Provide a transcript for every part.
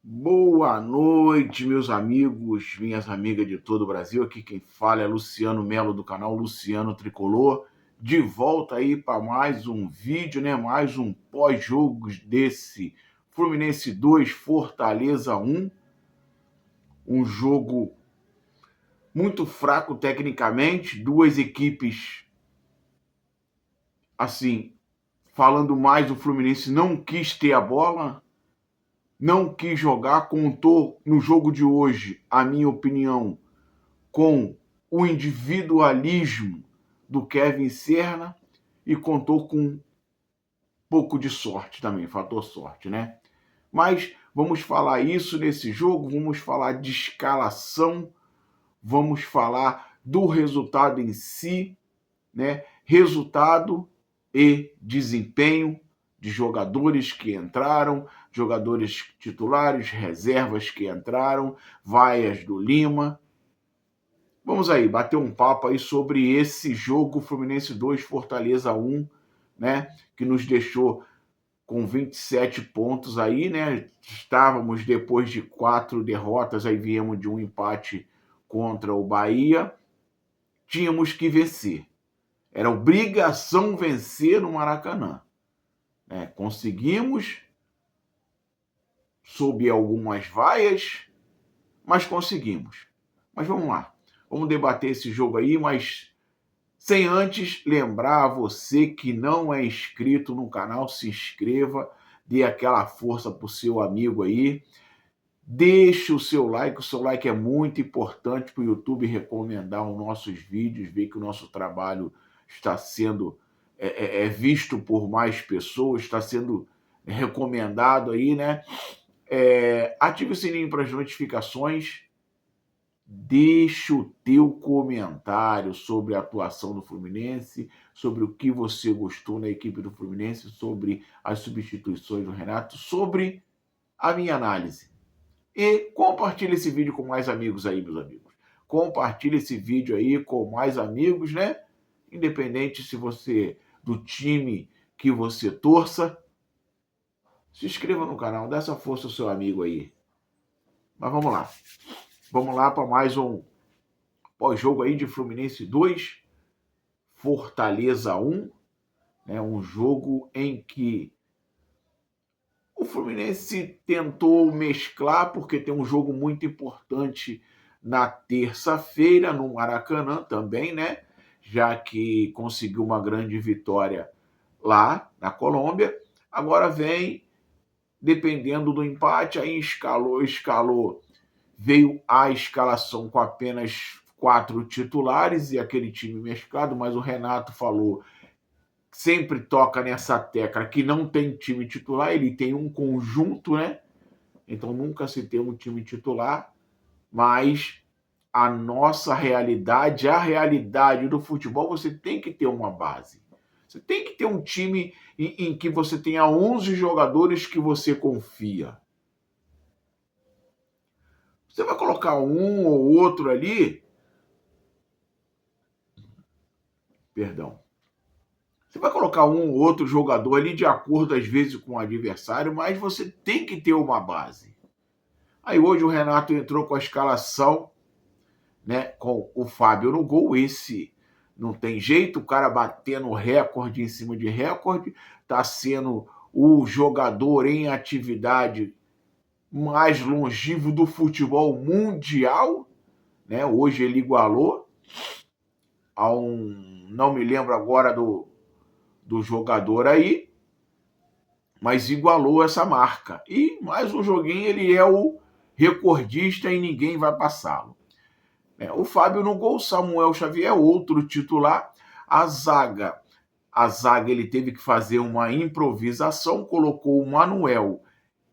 Boa noite, meus amigos, minhas amigas de todo o Brasil. Aqui quem fala é Luciano Melo do canal Luciano Tricolor. De volta aí para mais um vídeo, né? Mais um pós-jogos desse Fluminense 2, Fortaleza 1. Um jogo muito fraco tecnicamente, duas equipes assim, falando mais, o Fluminense não quis ter a bola, não quis jogar, contou no jogo de hoje, a minha opinião, com o individualismo do Kevin Serna e contou com um pouco de sorte também, fator sorte, né? Mas vamos falar isso nesse jogo, vamos falar de escalação, vamos falar do resultado em si, né? Resultado e desempenho de jogadores que entraram, jogadores titulares, reservas que entraram, vaias do Lima. Vamos aí, bater um papo aí sobre esse jogo Fluminense 2, Fortaleza 1, né? Que nos deixou com 27 pontos aí, né? Estávamos depois de 4 derrotas, aí viemos de um empate contra o Bahia. Tínhamos que vencer. Era obrigação vencer no Maracanã. Conseguimos, sob algumas vaias, mas conseguimos. Mas vamos lá. Vamos debater esse jogo aí, mas sem antes lembrar a você que não é inscrito no canal, se inscreva, dê aquela força pro seu amigo aí. Deixe o seu like é muito importante para o YouTube recomendar os nossos vídeos, ver que o nosso trabalho está sendo visto por mais pessoas, está sendo recomendado aí, né? Ative o sininho para as notificações, deixe o teu comentário sobre a atuação do Fluminense, sobre o que você gostou na equipe do Fluminense, sobre as substituições do Renato, sobre a minha análise. E compartilhe esse vídeo com mais amigos aí, meus amigos. Compartilhe esse vídeo aí com mais amigos, né? Independente se você do time que você torça, se inscreva no canal, dá essa força ao seu amigo aí. Mas vamos lá. Vamos lá para mais um pós-jogo aí de Fluminense 2, Fortaleza 1, né? Um jogo em que o Fluminense tentou mesclar, porque tem um jogo muito importante na terça-feira, no Maracanã também, né? Já que conseguiu uma grande vitória lá na Colômbia. Agora vem, dependendo do empate, aí escalou, veio a escalação com apenas 4 titulares e aquele time mesclado, mas o Renato falou, sempre toca nessa tecla que não tem time titular, ele tem um conjunto, né? Então nunca se tem um time titular, mas a nossa realidade, a realidade do futebol, você tem que ter uma base. Você tem que ter um time em que você tenha 11 jogadores que você confia. Você vai colocar um ou outro ali, perdão, você vai colocar um ou outro jogador ali de acordo, às vezes, com o adversário, mas você tem que ter uma base. Aí hoje o Renato entrou com a escalação, né, com o Fábio no gol. Esse não tem jeito, o cara batendo recorde em cima de recorde, está sendo o jogador em atividade mais longevo do futebol mundial, né? Hoje ele igualou a não me lembro agora do jogador aí, mas igualou essa marca. E mais um joguinho, ele é o recordista e ninguém vai passá-lo. O Fábio no gol, Samuel Xavier, outro titular. A zaga ele teve que fazer uma improvisação, colocou o Manuel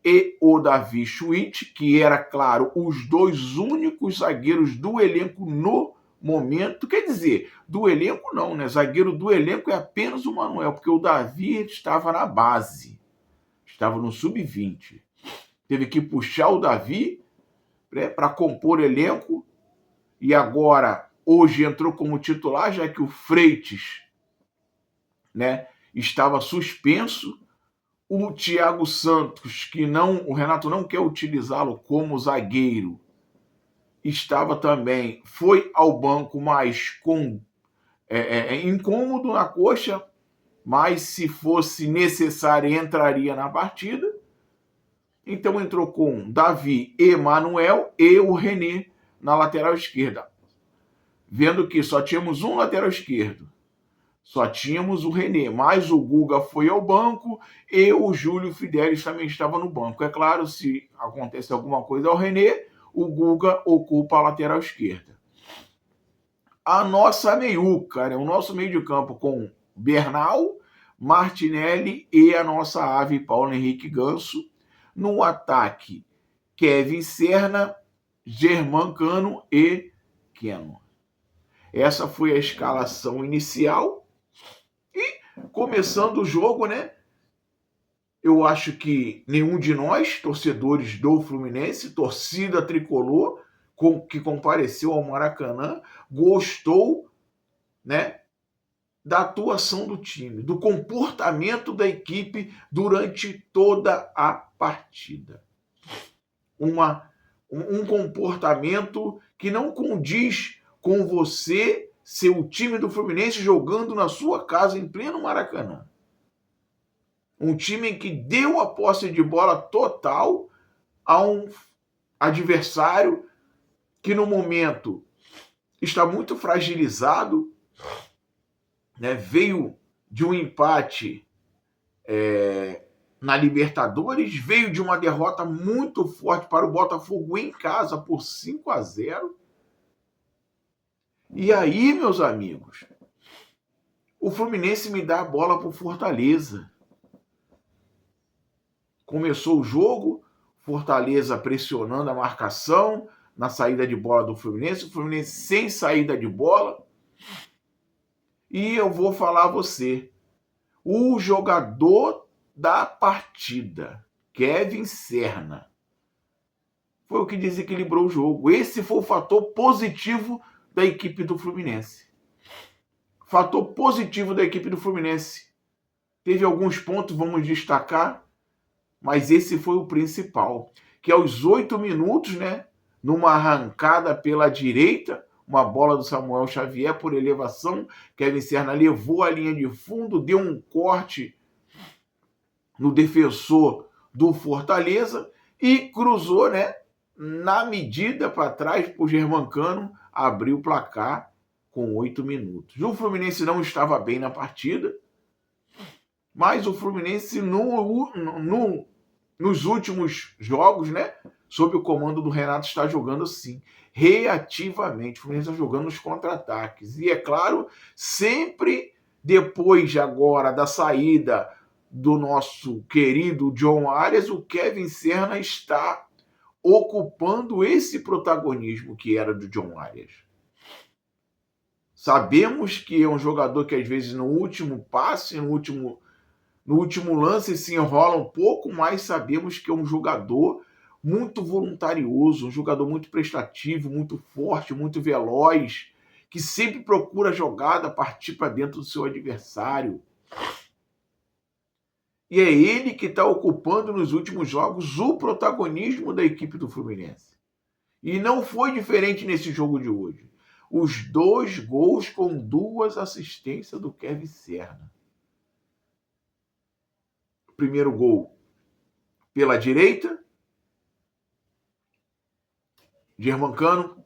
e o Davi Schwitz, que era, claro, os dois únicos zagueiros do elenco no momento. Quer dizer, do elenco não, né? Zagueiro do elenco é apenas o Manuel, porque o Davi estava na base, estava no sub-20. Teve que puxar o Davi, né, para compor elenco. E agora, hoje entrou como titular, já que o Freitas, né, estava suspenso. o Thiago Santos, que o Renato não quer utilizá-lo como zagueiro, estava também, foi ao banco, mas com incômodo na coxa, mas se fosse necessário entraria na partida. Então entrou com Davi e Manuel e o René na lateral esquerda. Vendo que só tínhamos um lateral esquerdo, só tínhamos o René, mas o Guga foi ao banco e o Júlio Fidelis também estava no banco. É claro, se acontece alguma coisa ao René, o Guga ocupa a lateral esquerda. A nossa meiuca, né? O nosso meio de campo com Bernal, Martinelli e a nossa ave Paulo Henrique Ganso. No ataque, Kevin Serna, Germancano e Keno. Essa foi a escalação inicial. E começando o jogo, né? Eu acho que nenhum de nós, torcedores do Fluminense, torcida tricolor, que compareceu ao Maracanã, gostou, né, da atuação do time, do comportamento da equipe durante toda a partida. Um comportamento que não condiz com você ser o time do Fluminense jogando na sua casa em pleno Maracanã. Um time em que deu a posse de bola total a um adversário que no momento está muito fragilizado, né? Veio de um empate na Libertadores, veio de uma derrota muito forte para o Botafogo em casa por 5-0. E aí, meus amigos, o Fluminense me dá a bola para o Fortaleza. Começou o jogo, Fortaleza pressionando a marcação na saída de bola do Fluminense, o Fluminense sem saída de bola. E eu vou falar a você, o jogador da partida, Kevin Serna, foi o que desequilibrou o jogo. Esse foi o fator positivo da equipe do Fluminense. Fator positivo da equipe do Fluminense. Teve alguns pontos, vamos destacar, mas esse foi o principal. Que aos 8 minutos, né, numa arrancada pela direita, uma bola do Samuel Xavier por elevação, Kevin Serna levou a linha de fundo, deu um corte no defensor do Fortaleza e cruzou, né, na medida para trás para o Germancano, abriu o placar com 8 minutos. O Fluminense não estava bem na partida, mas o Fluminense nos últimos jogos, né, sob o comando do Renato, está jogando assim, reativamente. O Fluminense está jogando nos contra-ataques. E, é claro, sempre depois agora da saída do nosso querido John Arias, o Kevin Serna está ocupando esse protagonismo que era do John Arias. Sabemos que é um jogador que às vezes no último passe, no último lance se enrola um pouco, mas sabemos que é um jogador muito voluntarioso, um jogador muito prestativo, muito forte, muito veloz, que sempre procura a jogada, partir para dentro do seu adversário. E é ele que está ocupando nos últimos jogos o protagonismo da equipe do Fluminense. E não foi diferente nesse jogo de hoje. Os 2 gols com 2 assistências do Kevin Serna. Primeiro gol pela direita, Germancano,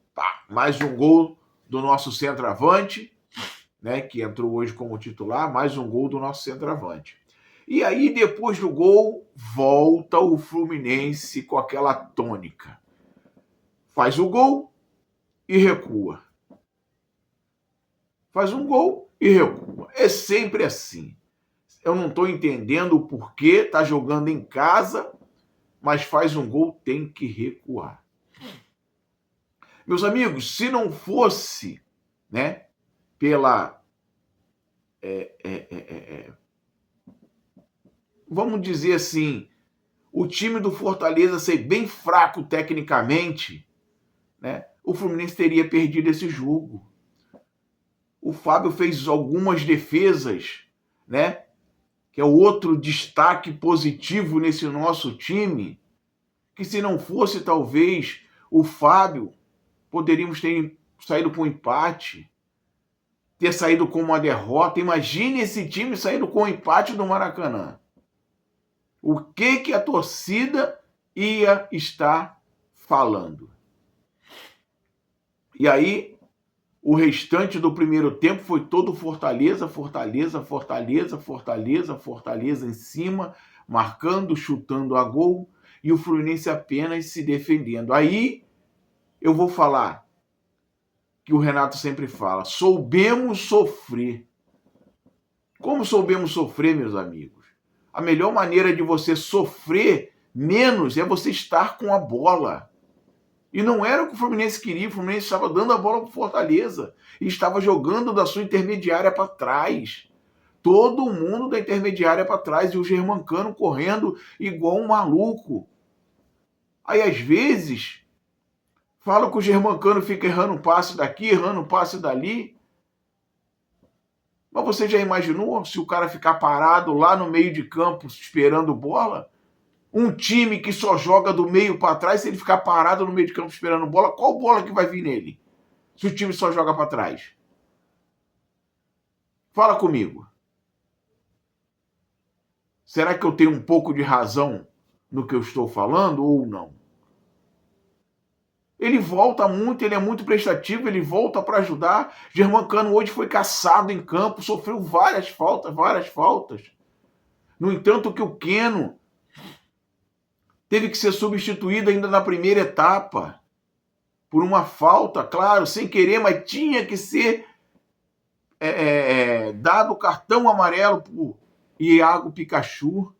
mais um gol do nosso centroavante, né, que entrou hoje como titular, mais um gol do nosso centroavante. E aí, depois do gol, volta o Fluminense com aquela tônica. Faz o gol e recua. Faz um gol e recua. É sempre assim. Eu não estou entendendo o porquê, está jogando em casa, mas faz um gol, tem que recuar. Meus amigos, se não fosse, né, pela... vamos dizer assim, o time do Fortaleza ser bem fraco tecnicamente, né, o Fluminense teria perdido esse jogo. O Fábio fez algumas defesas, né, que é outro destaque positivo nesse nosso time, que se não fosse talvez o Fábio, poderíamos ter saído com um empate, ter saído com uma derrota. Imagine esse time saindo com um empate do Maracanã. O que a torcida ia estar falando? E aí, o restante do primeiro tempo foi todo Fortaleza, Fortaleza, Fortaleza, Fortaleza, Fortaleza em cima, marcando, chutando a gol, e o Fluminense apenas se defendendo. Aí eu vou falar que o Renato sempre fala: soubemos sofrer. Como soubemos sofrer, meus amigos? A melhor maneira de você sofrer menos é você estar com a bola. E não era o que o Fluminense queria. O Fluminense estava dando a bola para o Fortaleza e estava jogando da sua intermediária para trás. Todo mundo da intermediária para trás e o Germancano correndo igual um maluco. Aí, às vezes, fala que o Germancano fica errando um passe daqui, errando um passe dali. Mas você já imaginou se o cara ficar parado lá no meio de campo esperando bola? Um time que só joga do meio para trás, se ele ficar parado no meio de campo esperando bola, qual bola que vai vir nele? Se o time só joga para trás. Fala comigo. Será que eu tenho um pouco de razão no que eu estou falando ou não? Ele volta muito, ele é muito prestativo, ele volta para ajudar. Germancano hoje foi caçado em campo, sofreu várias faltas. No entanto, que o Keno teve que ser substituído ainda na primeira etapa por uma falta, claro, sem querer, mas tinha que ser dado o cartão amarelo para o Iago Pikachu.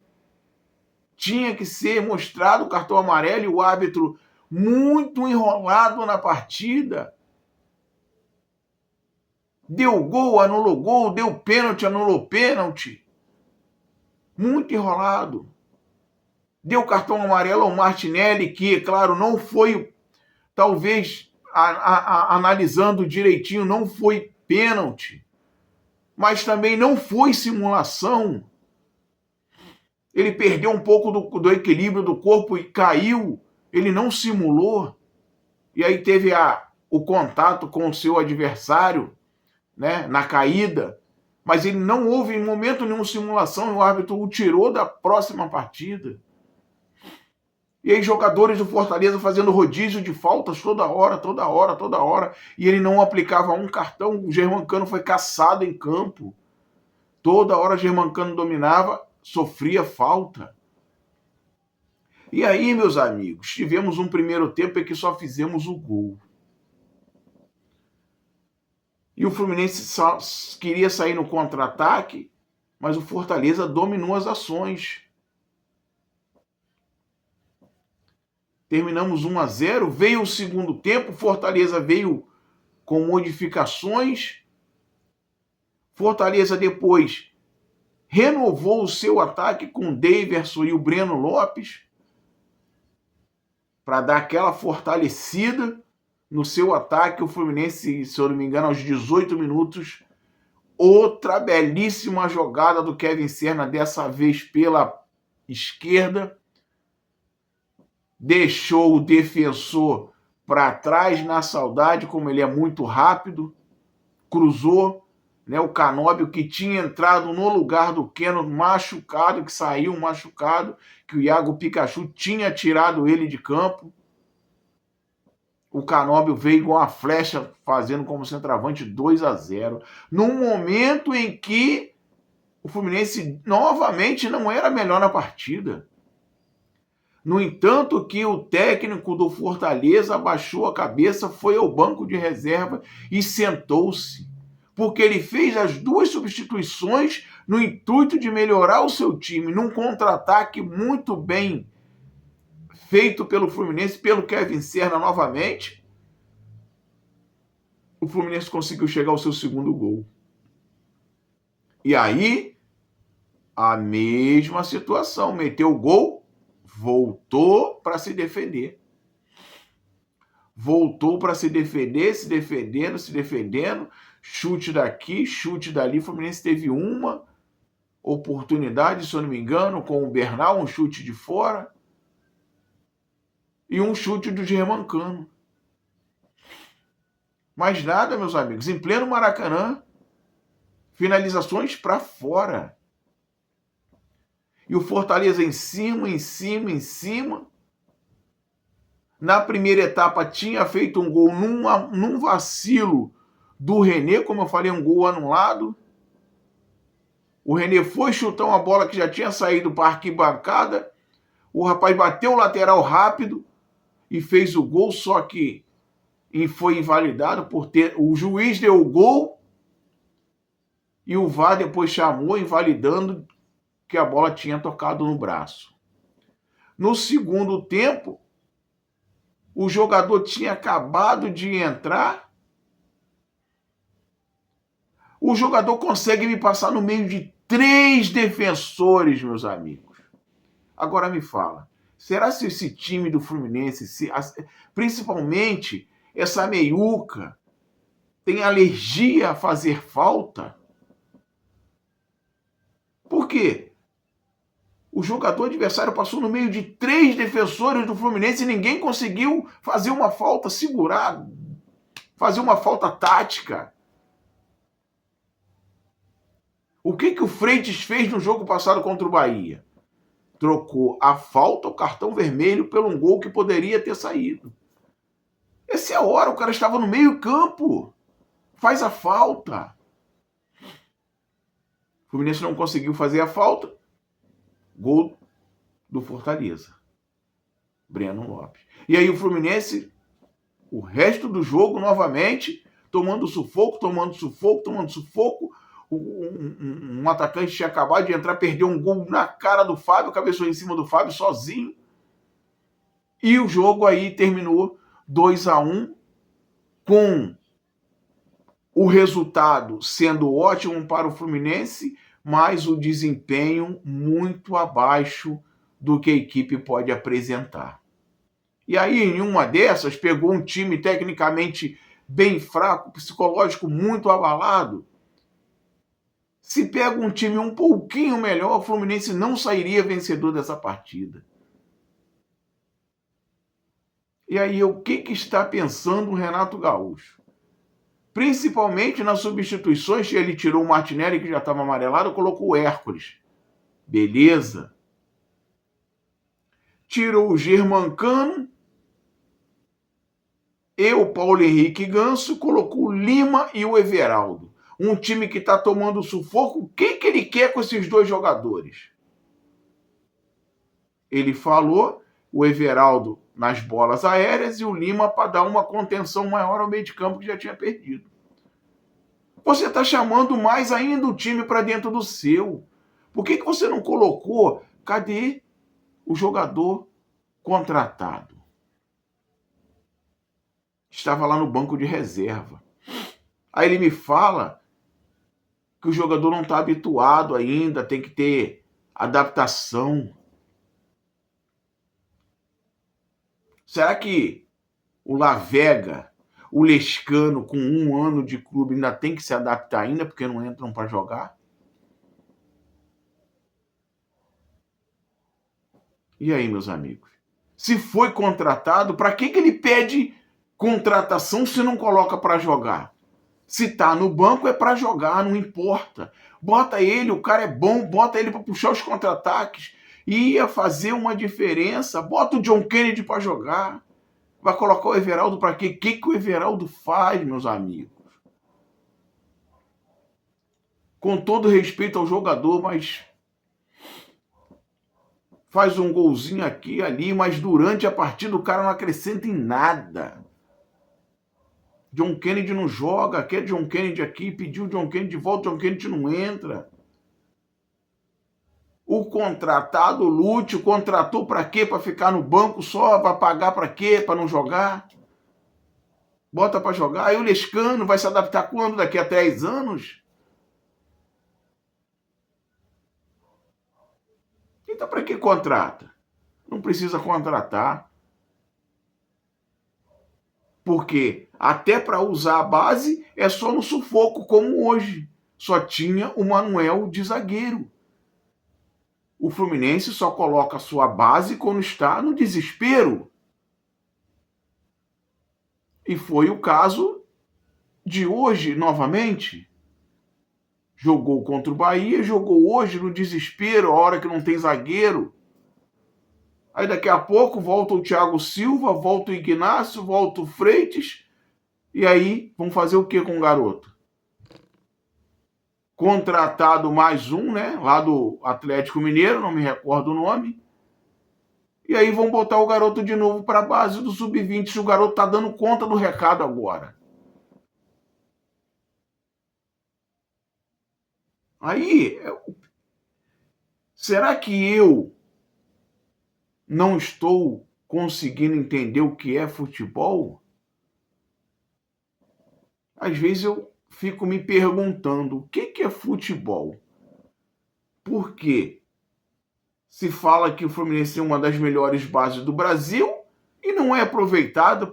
Tinha que ser mostrado o cartão amarelo e o árbitro muito enrolado na partida. Deu gol, anulou gol, deu pênalti, anulou pênalti. Muito enrolado. Deu cartão amarelo ao Martinelli, que, claro, não foi, talvez, analisando direitinho, não foi pênalti, mas também não foi simulação. Ele perdeu um pouco do equilíbrio do corpo e caiu. Ele não simulou. E aí teve o contato com o seu adversário, né, na caída. Mas ele não houve em momento nenhum simulação e o árbitro o tirou da próxima partida. E aí jogadores do Fortaleza fazendo rodízio de faltas toda hora. E ele não aplicava um cartão. O Germancano foi caçado em campo. Toda hora o Germancano dominava, sofria falta. E aí, meus amigos, tivemos um primeiro tempo em que só fizemos o gol. E o Fluminense só queria sair no contra-ataque, mas o Fortaleza dominou as ações. Terminamos 1-0, veio o segundo tempo, Fortaleza veio com modificações. Fortaleza depois renovou o seu ataque com o Daverson e o Breno Lopes para dar aquela fortalecida no seu ataque. O Fluminense, se eu não me engano, aos 18 minutos, outra belíssima jogada do Kevin Serna, dessa vez pela esquerda. Deixou o defensor para trás na saudade, como ele é muito rápido. Cruzou, né, o Canóbio, que tinha entrado no lugar do Keno machucado, que saiu machucado, que o Iago Pikachu tinha tirado ele de campo. O Canóbio veio igual uma flecha, fazendo como centroavante 2-0. Num momento em que o Fluminense novamente não era melhor na partida. No entanto, que o técnico do Fortaleza abaixou a cabeça, foi ao banco de reserva e sentou-se. Porque ele fez as duas substituições no intuito de melhorar o seu time, num contra-ataque muito bem feito pelo Fluminense, pelo Kevin Serna novamente. O Fluminense conseguiu chegar ao seu segundo gol. E aí, a mesma situação, meteu o gol, voltou para se defender. Voltou para se defender, se defendendo, chute daqui, chute dali. O Fluminense teve uma oportunidade, se eu não me engano, com o Bernal, um chute de fora e um chute do Germancano. Mais nada, meus amigos, em pleno Maracanã, finalizações para fora. E o Fortaleza em cima, em cima, em cima. Na primeira etapa tinha feito um gol num vacilo do René, como eu falei, um gol anulado. O René foi chutar uma bola que já tinha saído para a arquibancada. O rapaz bateu o lateral rápido e fez o gol, só que foi invalidado por ter... O juiz deu o gol e o VAR depois chamou, invalidando que a bola tinha tocado no braço. No segundo tempo, o jogador tinha acabado de entrar. O jogador consegue me passar no meio de 3 defensores, meus amigos. Agora me fala, será se esse time do Fluminense, principalmente essa meiuca, tem alergia a fazer falta? Por quê? O jogador adversário passou no meio de 3 defensores do Fluminense e ninguém conseguiu fazer uma falta segurada, fazer uma falta tática. O que o Freitas fez no jogo passado contra o Bahia? Trocou a falta, o cartão vermelho, pelo um gol que poderia ter saído. Essa é a hora, o cara estava no meio campo. Faz a falta. O Fluminense não conseguiu fazer a falta. Gol do Fortaleza. Breno Lopes. E aí o Fluminense, o resto do jogo, novamente, tomando sufoco. Um atacante tinha acabado de entrar, perdeu um gol na cara do Fábio, cabeçou em cima do Fábio sozinho. E o jogo aí terminou 2-1, com o resultado sendo ótimo para o Fluminense, mas o desempenho muito abaixo do que a equipe pode apresentar. E aí, em uma dessas, pegou um time tecnicamente bem fraco, psicológico muito abalado. Se pega um time um pouquinho melhor, o Fluminense não sairia vencedor dessa partida. E aí, o que está pensando o Renato Gaúcho? Principalmente nas substituições, que ele tirou o Martinelli, que já estava amarelado, colocou o Hércules. Beleza. Tirou o Germancano e o Paulo Henrique Ganso, colocou o Lima e o Everaldo. Um time que está tomando sufoco. O que ele quer com esses 2 jogadores? Ele falou, o Everaldo nas bolas aéreas e o Lima para dar uma contenção maior ao meio de campo que já tinha perdido. Você está chamando mais ainda o time para dentro do seu. Por que você não colocou? Cadê o jogador contratado? Estava lá no banco de reserva. Aí ele me fala que o jogador não está habituado ainda, tem que ter adaptação. Será que o Lavega, o Lescano, com 1 ano de clube, ainda tem que se adaptar ainda, porque não entram para jogar? E aí, meus amigos? Se foi contratado, para que ele pede contratação se não coloca para jogar? Se tá no banco é para jogar, não importa. Bota ele, o cara é bom, bota ele para puxar os contra-ataques. Ia fazer uma diferença. Bota o John Kennedy para jogar. Vai colocar o Everaldo para quê? O que o Everaldo faz, meus amigos? Com todo respeito ao jogador, mas faz um golzinho aqui e ali, mas durante a partida o cara não acrescenta em nada. John Kennedy não joga, quer John Kennedy aqui, pediu John Kennedy de volta, John Kennedy não entra. O contratado, o Lúcio, contratou para quê? Para ficar no banco só? Para pagar para quê? Para não jogar? Bota para jogar. Aí o Lescano vai se adaptar quando? Daqui a 10 anos? Então para que contrata? Não precisa contratar. Porque até para usar a base é só no sufoco, como hoje. Só tinha o Manuel de zagueiro. o Fluminense só coloca a sua base quando está no desespero. E foi o caso de hoje, novamente. Jogou contra o Bahia, jogou hoje no desespero, a hora que não tem zagueiro. Aí daqui a pouco volta o Thiago Silva, volta o Ignacio, volta o Freitas. E aí vão fazer o que com o garoto? Contratado mais um, né? Lá do Atlético Mineiro, não me recordo o nome. E aí vão botar o garoto de novo para a base do Sub-20. O garoto tá dando conta do recado agora. Aí, será que eu não estou conseguindo entender o que é futebol? Às vezes eu fico me perguntando o que é futebol. Por quê? Se fala que o Fluminense é uma das melhores bases do Brasil e não é aproveitado.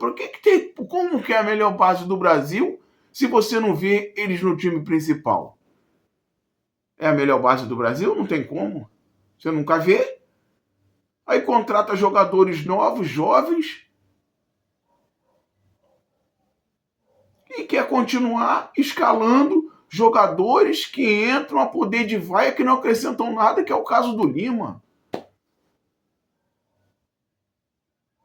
Como que é a melhor base do Brasil se você não vê eles no time principal? É a melhor base do Brasil? Não tem como. Você nunca vê. Aí contrata jogadores novos, jovens, e quer continuar escalando jogadores que entram a poder de vaia que não acrescentam nada, que é o caso do Lima.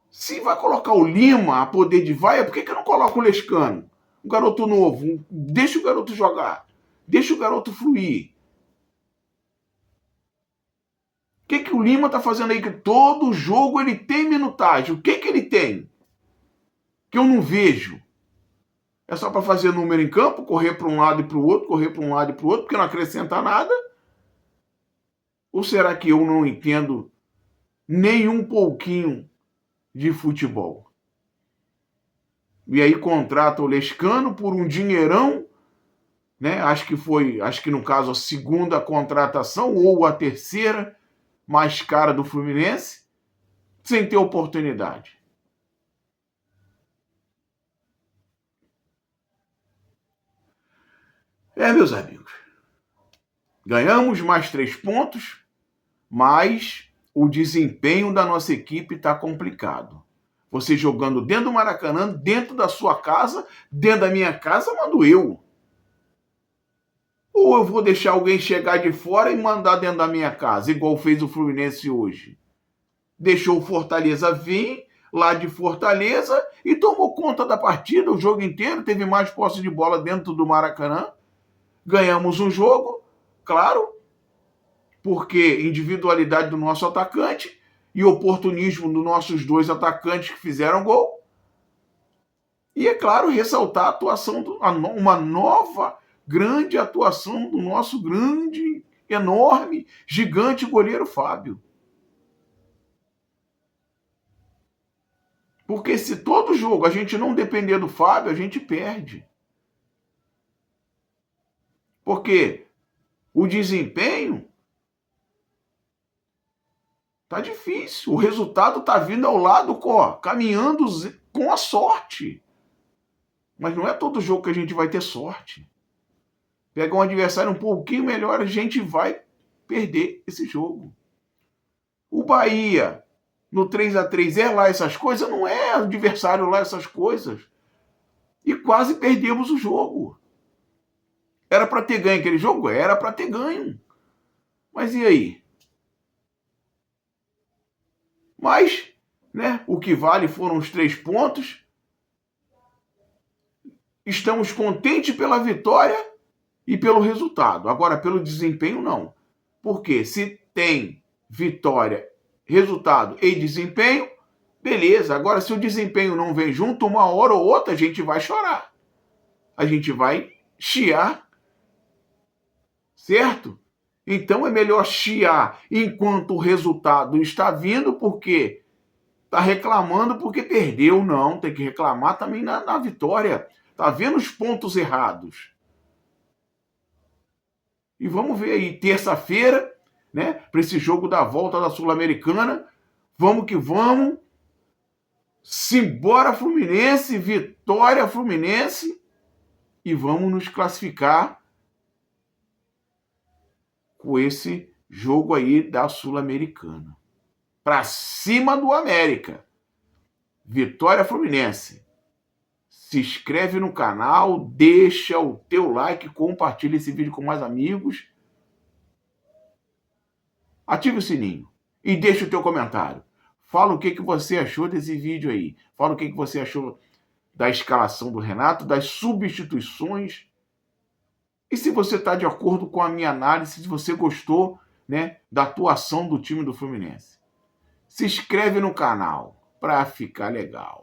Se vai colocar o Lima a poder de vaia, por que não coloca o Lescano? Um garoto novo. Deixa o garoto jogar. Deixa o garoto fluir. O que o Lima tá fazendo aí? Que todo jogo ele tem minutagem. O que ele tem? Que eu não vejo. É só para fazer número em campo, correr para um lado e para o outro, correr para um lado e para o outro, porque não acrescenta nada? Ou será que eu não entendo nem um pouquinho de futebol? E aí contrata o Lescano por um dinheirão, né? Acho que no caso a segunda contratação ou a terceira mais cara do Fluminense, sem ter oportunidade. Meus amigos, ganhamos mais 3 pontos, mas o desempenho da nossa equipe está complicado. Você jogando dentro do Maracanã, dentro da sua casa, dentro da minha casa, mando eu. Ou eu vou deixar alguém chegar de fora e mandar dentro da minha casa, igual fez o Fluminense hoje. Deixou o Fortaleza vir lá de Fortaleza e tomou conta da partida o jogo inteiro, teve mais posse de bola dentro do Maracanã. Ganhamos um jogo, claro, porque individualidade do nosso atacante e oportunismo dos nossos dois atacantes que fizeram gol. E, é claro, ressaltar a atuação, uma nova grande atuação do nosso grande, enorme, gigante goleiro Fábio. Porque se todo jogo a gente não depender do Fábio, a gente perde. Porque o desempenho tá difícil. O resultado tá vindo ao lado, caminhando com a sorte. Mas não é todo jogo que a gente vai ter sorte. Pega um adversário um pouquinho melhor, a gente vai perder esse jogo. O Bahia, no 3-3 é lá essas coisas? Não é adversário lá essas coisas. E quase perdemos o jogo. Era para ter ganho aquele jogo? Era para ter ganho. Mas e aí? Mas, né, o que vale foram os 3 pontos. Estamos contentes pela vitória e pelo resultado. Agora, pelo desempenho, não. Porque se tem vitória, resultado e desempenho, beleza. Agora, se o desempenho não vem junto, uma hora ou outra a gente vai chorar. A gente vai chiar. Certo? Então é melhor chiar enquanto o resultado está vindo, porque está reclamando porque perdeu. Não, tem que reclamar também na vitória. Está vendo os pontos errados. E vamos ver aí, terça-feira, né, para esse jogo da volta da Sul-Americana. Vamos que vamos. Simbora Fluminense, vitória Fluminense. E vamos nos classificar com esse jogo aí da Sul-Americana. Para cima do América. Vitória Fluminense. Se inscreve no canal, deixa o teu like, compartilha esse vídeo com mais amigos. Ative o sininho e deixa o teu comentário. Fala o que você achou desse vídeo aí. Fala o que você achou da escalação do Renato, das substituições. E se você está de acordo com a minha análise, se você gostou, né, da atuação do time do Fluminense. Se inscreve no canal para ficar legal.